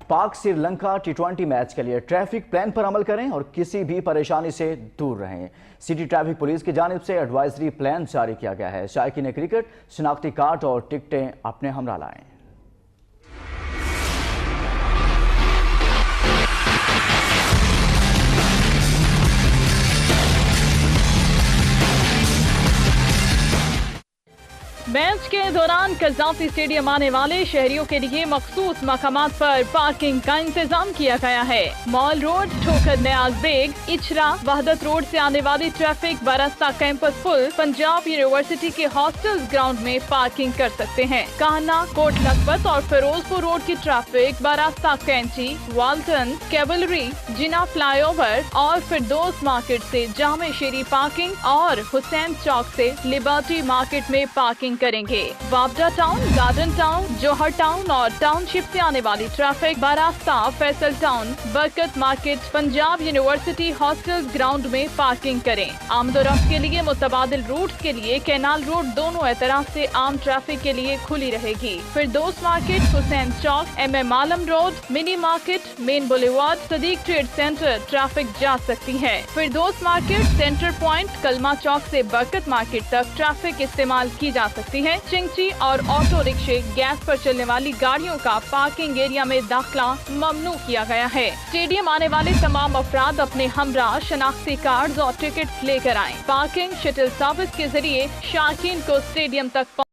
پاک سری لنکا ٹی20 میچ کے لیے ٹریفک پلان پر عمل کریں اور کسی بھی پریشانی سے دور رہیں۔ سٹی ٹریفک پولیس کی جانب سے ایڈوائزری پلان جاری کیا گیا ہے۔ شائقین کرکٹ شناختی کارڈ اور ٹکٹیں اپنے ہمراہ لائیں۔ میچ کے دوران قذافی اسٹیڈیم آنے والے شہریوں کے لیے مخصوص مقامات پر پارکنگ کا انتظام کیا گیا ہے۔ مال روڈ، ٹھوکر نیاز بیگ، اچھرا، وحدت روڈ سے آنے والی ٹریفک براستہ کیمپس پل، پنجاب یونیورسٹی کے ہاسٹلز گراؤنڈ میں پارکنگ کر سکتے ہیں۔ کاہنا، کوٹ لکھپت اور فیروز پور روڈ کی ٹریفک براستہ کینچی، والٹن، کیولری، جنا فلائی اوور اور فردوس مارکیٹ سے جامع شیری پارکنگ اور حسین چوک سے لبرٹی مارکیٹ میں پارکنگ کریں گے۔ وابڈا ٹاؤن، گارڈن ٹاؤن، جوہر ٹاؤن اور ٹاؤن شپ سے آنے والی ٹریفک براستہ فیصل ٹاؤن، برکت market, Punjab university hostel ground میں پارکنگ کریں۔ آمد و رفت کے لیے متبادل روٹس کے لیے کینال روڈ دونوں اعتراف سے عام ٹریفک کے لیے کھلی رہے گی۔ فردوس مارکیٹ، حسین چوک، ایم عالم روڈ، منی مارکیٹ، مین بولیوارڈ، صدیق ٹریڈ سینٹر ٹریفک جا سکتی ہے۔ فردوس مارکیٹ، سینٹر پوائنٹ، کلمہ چوک سے برکت مارکیٹ تک ٹریفک استعمال کی جا سکتی ہے۔ چنگچی اور آٹو رکشے، گیس پر چلنے والی گاڑیوں کا پارکنگ ایریا میں داخلہ ممنوع کیا گیا ہے۔ اسٹیڈیم آنے والے تمام افراد اپنے ہمراہ شناختی کارڈز اور ٹکٹ لے کر آئیں۔ پارکنگ شٹل سروس کے ذریعے شائقین کو اسٹیڈیم تک